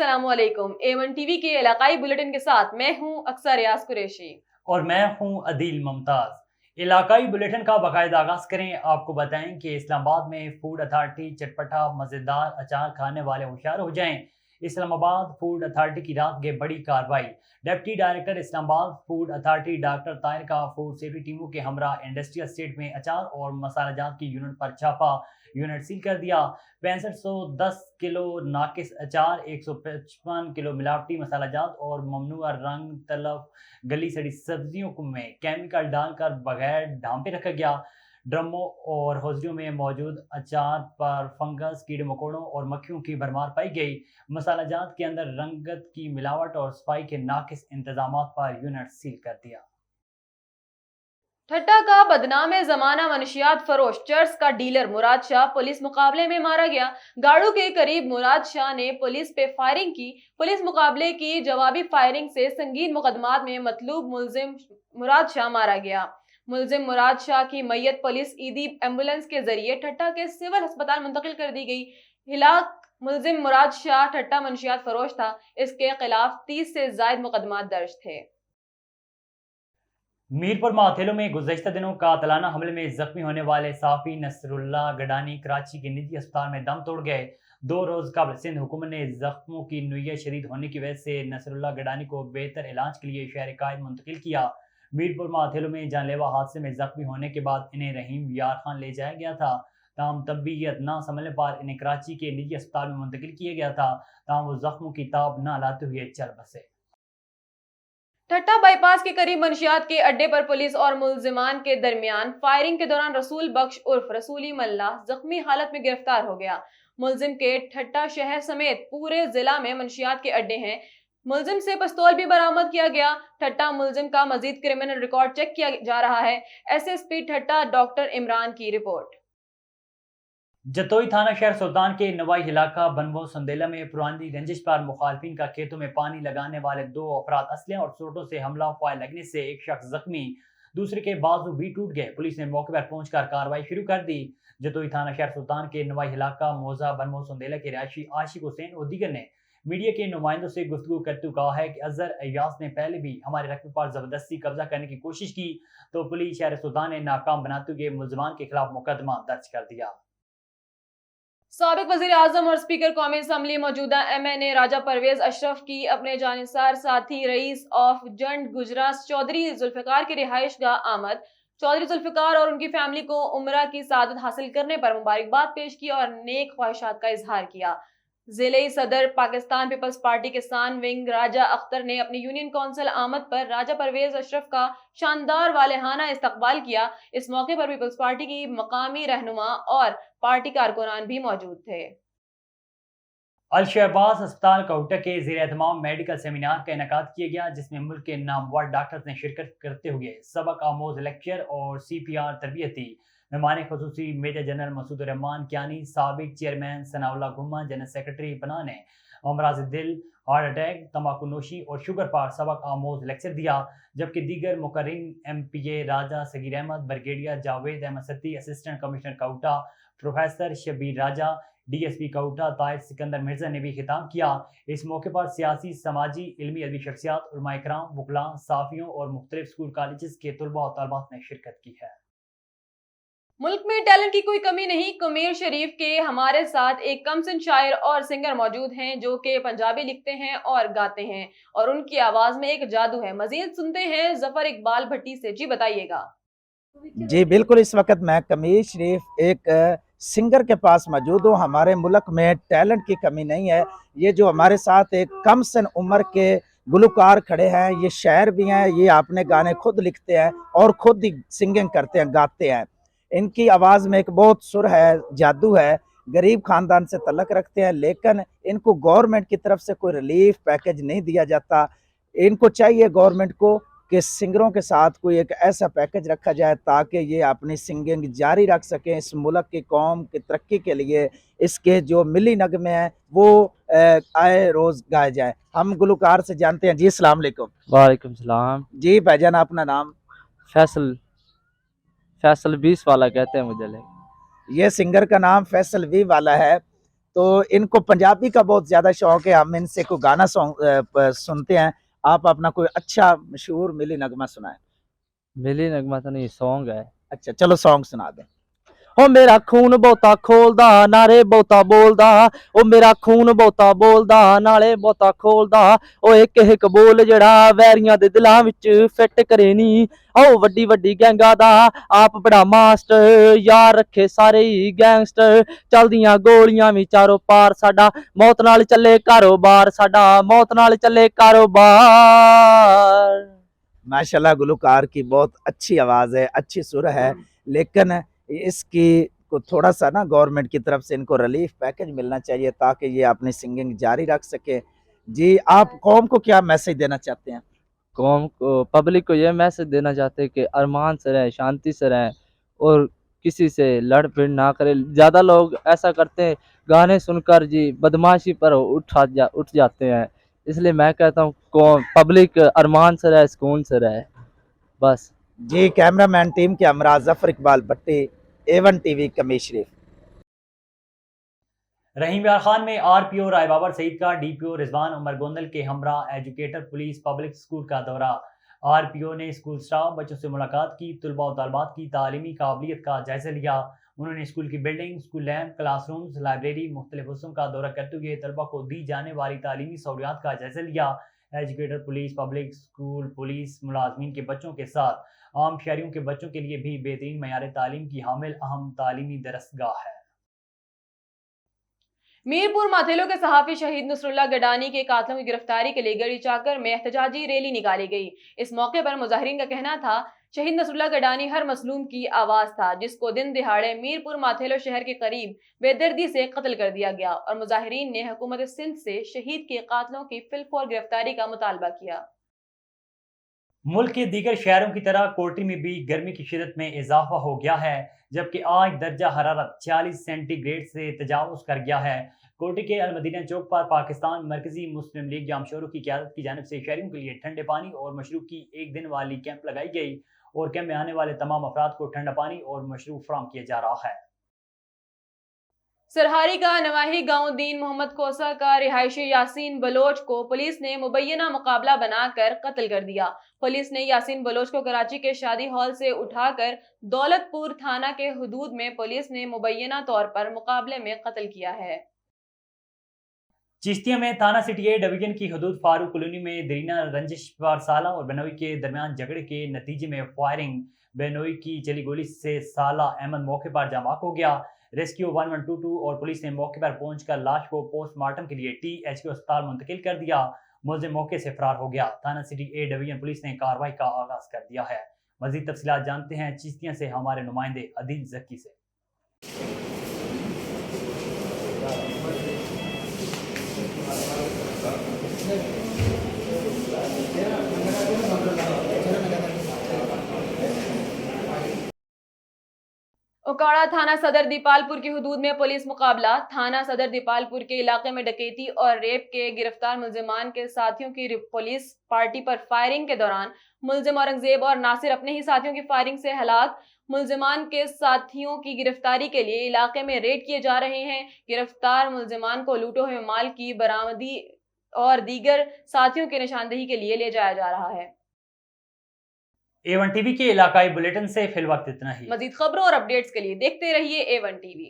अस्सलामुअलैकुम। A1 TV के इलाकाई bulletin के साथ मैं हूं अक्सर रियाज कुरैशी और मैं हूं अदील मुमताज। इलाकाई बुलेटिन का बाकायदा आगाज करें। आपको बताएं कि इस्लामाबाद में फूड अथॉरिटी चटपटा मज़ेदार अचार खाने वाले होशियार हो जाएं। इस्लामाबाद फूड अथॉरिटी की रात के बड़ी कार्रवाई। Deputy director Islamabad food authority doctor Tahir का फूड सेफ्टी टीमों के हमरा इंडस्ट्रियल स्टेट में अचार और मसाला जात की यूनिट पर छापा। यूनिट सील कर दिया। 6510 किलो नाकिस अचार, 155 किलो मिलावटी मसाला जात और ममनुआ रंग तलफ गली सड़ी सब्जियों में केमिकल डालकर बगैर ढांपे रखा गया। ड्रमों और हौजरियों में मौजूद अचार पर फंगस, कीड़े मकोड़ों और मक्खियों की भरमार पाई गई। मसाला जात के अंदर रंगत की मिलावट और सफाई के नाकिस इंतजाम पर यूनिट सील कर दिया। ठट्टा का बदनाम जमाना मनशियात फरोश चर्स का डीलर मुराद शाह पुलिस मुकाबले में मारा गया। गाड़ू के करीब मुराद शाह ने पुलिस पे फायरिंग की। पुलिस मुकाबले की जवाबी फायरिंग से संगीन मुकदमात में मतलूब मुलजिम मुराद शाह मारा गया। मुलजिम मुराद शाह की मैयत पुलिस ईदी एम्बुलेंस के जरिए ठट्टा के सिविल अस्पताल मुंतकिल कर दी गई। हिलाक मुलजिम मुराद शाह ठट्टा मनशियात फरोश था। इसके खिलाफ 30 से ज्यादा मुकदमात दर्ज थे। मीरपुर माथेलो में गुज़श्ता दिनों कातलाना हमले में जख्मी होने वाले साफी नसरुल्लाह गडानी कराची के निजी अस्पताल में दम तोड़ गए। 2 रोज कबल सिंध हुकूमत ने जख्मों की नोयत शदीद होने की वजह से नसरुल्लाह गडानी को बेहतर इलाज के लिए शहर कायद मुंतकिल किया। मीरपुर माथेलो में जानलेवा हादसे में जख्मी होने के बाद इन्हें रहीम यार खान ले जाया गया था। ताम तबीयत ना संभलने पर इन्हें कराची के निजी अस्पताल में मुंतकिल किया गया था। ताम वो जख्मों की ताब न लाते हुए चल बसे। ठट्टा बाईपास के करीब मंशियात के अड्डे पर पुलिस और मुलजिमान के दरमियान फायरिंग के दौरान रसूल बख्श उर्फ रसूली मल्ला जख्मी हालत में गिरफ्तार हो गया। मुलजिम के ठट्टा शहर समेत पूरे जिला में मंशियात के अड्डे हैं। मुलजिम से पिस्तौल भी बरामद किया गया। ठट्टा मुलजिम का मजीद क्रिमिनल रिकॉर्ड चेक किया जा रहा है। SSP ठट्टा डॉक्टर इमरान की रिपोर्ट। जतोई थाना शहर सुल्तान के नवाई इलाका बनवो संदेला में पुरानी रंजिश पर मुखालफिन का खेतों में पानी लगाने वाले 2 अफराद असले और चोटों से हमला फायर लगने से एक शख्स जख्मी, दूसरे के बाजू भी टूट गए। पुलिस ने मौके पर पहुंचकर कार्रवाई शुरू कर दी। जतोई थाना शहर सुल्तान के नवाई इलाका मोजा बनवो संदेला के रिहायशी आशिक हुसैन और दीगर ने मीडिया के नुमाइंदों से गुफ्तगू करते हुए कहा है कि अजहर अयाज ने पहले भी हमारे रकबे पर जबरदस्ती कब्जा करने की कोशिश की तो पुलिस शहर सुल्तान ने नाकाम बनाते हुए मुलजमान के खिलाफ मुकदमा दर्ज कर दिया। साबिक वजीर आजम और स्पीकर कौमी असम्बली मौजूदा MNA राजा परवेज अशरफ की अपने जानिसार साथी रईस ऑफ जंड गुजरात चौधरी जुल्फिकार की रिहाइश गाह आमद। चौधरी जुल्फिकार और उनकी फैमिली को उम्रा की सादत हासिल करने पर मुबारकबाद पेश की और नेक ख्वाहिशात का इजहार किया। जिले सदर पाकिस्तान पीपल्स पार्टी किसान विंग राजा अख्तर ने अपनी यूनियन काउंसिल आमद पर राजा परवेज अशरफ का शानदार वालेहाना इस्तकबाल किया। इस मौके पर पीपल्स पार्टी की मकामी रहनुमा और पार्टी कारकुनान भी मौजूद थे। अल शहबाज अस्पताल कोटा के ज़ेर एहतमाम मेडिकल सेमिनार का इनेकाद किया गया, जिसमें मुल्क के नामवर डॉक्टर्स ने शिरकत करते हुए सबक आमोज लेक्चर और CPR तरबियत दी। मेहमान खसूसी मेजर जनरल मसूद रहमान कियानी, साबिक चेयरमैन सनाउल्लाह गुम्मा, जनरल सेक्रेटरी बना ने अमराज दिल, हार्ट अटैक, तंबाकू नोशी और शुगर पर सबक आमोज लेक्चर दिया। जबकि दीगर मुकर्रिन MPA Raja Sagheer Ahmed, brigadier Javed Ahmed Satti, assistant commissioner Kota professor Shabbir Raja, DSP Kota Tahir Sikandar Mirza ने भी खिताब किया। इस मौके पर सियासी, समाजी, इल्मी अदबी शख्सियात, उलमा इकराम, वकला, साफियों और मुख्तलिफ स्कूल कॉलेज के तलबा और तलबात ने शिरकत की है। मुल्क में टैलेंट की कोई कमी नहीं। कुमेर शरीफ के हमारे साथ एक कमसिन शायर और सिंगर मौजूद हैं जो कि पंजाबी लिखते हैं और गाते हैं और उनकी आवाज में एक जादू है। मजीद सुनते हैं जफर इकबाल भट्टी से। जी बताइएगा। जी बिल्कुल, इस वक्त मैं कमीर शरीफ एक सिंगर के पास मौजूद हूँ। हमारे मुल्क में टैलेंट की कमी नहीं है। ये जो हमारे साथ एक कम सन उम्र के गुलकार खड़े हैं, ये शायर भी हैं, ये अपने गाने खुद लिखते हैं और खुद ही सिंगिंग करते हैं, गाते हैं। इनकी आवाज़ में एक बहुत सुर है, जादू है। गरीब ख़ानदान से तल्लक रखते हैं, लेकिन इनको गवर्नमेंट की तरफ से कोई रिलीफ पैकेज नहीं दिया जाता। इनको चाहिए गवर्नमेंट को कि सिंगरों के साथ कोई एक ऐसा पैकेज रखा जाए ताकि ये अपनी सिंगिंग जारी रख सकें। इस मुल्क की कौम की तरक्की के लिए इसके जो मिली नगमे हैं वो आए रोज़ गाए जाए। हम गुलकार से जानते हैं। जी अस्सलाम वालेकुम। वालेकुम सलाम। जी भाईजान, अपना नाम? फैसल फैसल 20 वाला कहते हैं मुझे। ये सिंगर का नाम फैसल वी वाला है। तो इनको पंजाबी का बहुत ज़्यादा शौक है। हम इनसे कोई गाना सुनते हैं। आप अपना कोई अच्छा मशहूर मिली नगमा सुनाएं। मिली नगमा तो नहीं, सॉन्ग है। अच्छा चलो सॉन्ग सुना दें। ओ मेरा खून बहुता खोलदा, नारे बहुता बोलदा। ओ मेरा खून बहुता बोलदा, नाले बहुता खोलदा। ओ एक एक बोल जड़ा वैरियां दे दिलां विच फिट करे नी। ओ वड्डी वड्डी गैंगा दा आप बड़ा मास्टर, यार रखे सारे ही गैंगस्टर। चलदियां गोलियां भी चारों पार साडा, मौत नाल चले कारोबार साडा, मौत नाल चले कारोबार। माशाल्लाह गुलकार की बहुत अच्छी आवाज़ है, अच्छी सुर है, लेकिन इसकी को थोड़ा सा ना गवर्नमेंट की तरफ से इनको रिलीफ पैकेज मिलना चाहिए ताकि ये अपनी सिंगिंग जारी रख सके। जी आप कौम को क्या मैसेज देना चाहते हैं? कौम को, पब्लिक को ये मैसेज देना चाहते हैं कि अरमान से रहें, शांति से रहें और किसी से लड़ भिड़ ना करें। ज़्यादा लोग ऐसा करते हैं, गाने सुनकर जी बदमाशी पर उठ जाते हैं। इसलिए मैं कहता हूँ कौम पब्लिक अरमान से रहे, सुकून से रहे, बस। जी कैमरामैन टीम के हमरा जफर इकबाल भट्टी, A1 TV कमीज शरीफ। रहीम यार खान में आरपीओ राय बाबर सईद का डीपीओ रिजवान उमर गोंदल के हमरा एजुकेटर पुलिस पब्लिक स्कूल का दौरा। आरपीओ ने स्कूल स्टाफ बच्चों से मुलाकात की, तलबा और तलबात की तालीमी काबिलियत का जायजा लिया। उन्होंने स्कूल की building, school lab, classrooms, library, मुख्तलिफ हिस्सों का दौरा करते हुए तलबा को दी जाने वाली तालीमी सहूलियात का जायजा लिया। Educator police public school police मुलाजमीन के बच्चों के साथ आम शहरियों के बच्चों के लिए भी बेहतरीन मयार तालीम की हामिल अहम तालीमी दरसगाह है। मीरपुर माथेलो के सहाफी शहीद नसरुल्लाह गडानी के कातलों की गिरफ्तारी के लिए गढ़ी चाकर में एहतजाजी रैली निकाली गई। इस मौके पर मुजाहिरीन का कहना था शहीद नसरुल्लाह गडानी हर मसलूम की आवाज था, जिसको दिन दिहाड़े मीरपुर माथेलो शहर के करीब बेदर्दी से कत्ल कर दिया गया। और मुजाहिरीन ने हुकूमत सिंध से शहीद के कातलों की फिलफौर गिरफ्तारी का मुतालबा किया। मुल्क के दीगर शहरों की तरह कोटी में भी गर्मी की शिदत में इजाफा हो गया है, जबकि आज दर्जा हरारत 40 सेंटीग्रेड से तजावुज कर गया है। कोटी के अलमदीना चौक पर पाकिस्तान मरकजी मुस्लिम लीग जामशोरों की क़यादत की जानिब से शहरियों के लिए ठंडे पानी और मशरूब की एक दिन वाली कैंप लगाई गई और कैंप में आने वाले तमाम अफराद को ठंडा पानी और मशरूब फराहम किया जा रहा है। सरहारी का नवाही गांव दीन मोहम्मद कोसा का रिहायशी यासीन बलोच को पुलिस ने मुबैना मुकाबला बनाकर कत्ल कर दिया। पुलिस ने यासीन बलोच को कराची के शादी हॉल से उठाकर दौलतपुर थाना के हुदूद में पुलिस ने मुबैना तौर पर मुकाबले में कत्ल किया है। चिश्तिया में थाना सिटी ए डिवीजन की हदूद फारूक कॉलोनी में दरीना रंजिश पर साला और बेनोई के दरमियान झगड़े के नतीजे में फायरिंग, बेनोई की चली गोली से साला अहमद मौके पर जामाक हो गया। रेस्क्यू 1122 और पुलिस ने मौके पर पहुंचकर लाश को पोस्टमार्टम के लिए THQ अस्पताल मुंतकिल कर दिया। मुलजिम मौके से फरार हो गया। थाना सिटी ए डिवीजन पुलिस ने कार्रवाई का आगाज कर दिया है। मजीद तफसीलात जानते हैं चिश्तिया से हमारे नुमाइंदे अदील जक्की से। उकाड़ा थाना सदर दीपालपुर की हुदूद में पुलिस मुकाबला। थाना सदर दीपालपुर के इलाके में डकैती और रेप के गिरफ्तार मुलजिमान के साथियों की पुलिस पार्टी पर फायरिंग के दौरान मुलजिम औरंगजेब और नासिर अपने ही साथियों की फायरिंग से हलाक। मुलजिमान के साथियों की गिरफ्तारी के लिए इलाके में रेड किए जा रहे हैं। गिरफ्तार मुलजिमान को लूटे हुए माल की बरामदी और दीगर साथियों की निशानदेही के लिए ले जाया जा रहा है। A1 TV के इलाकाई बुलेटिन से फिल वक्त इतना ही। मजीद खबरों और अपडेट्स के लिए देखते रहिए A1 TV।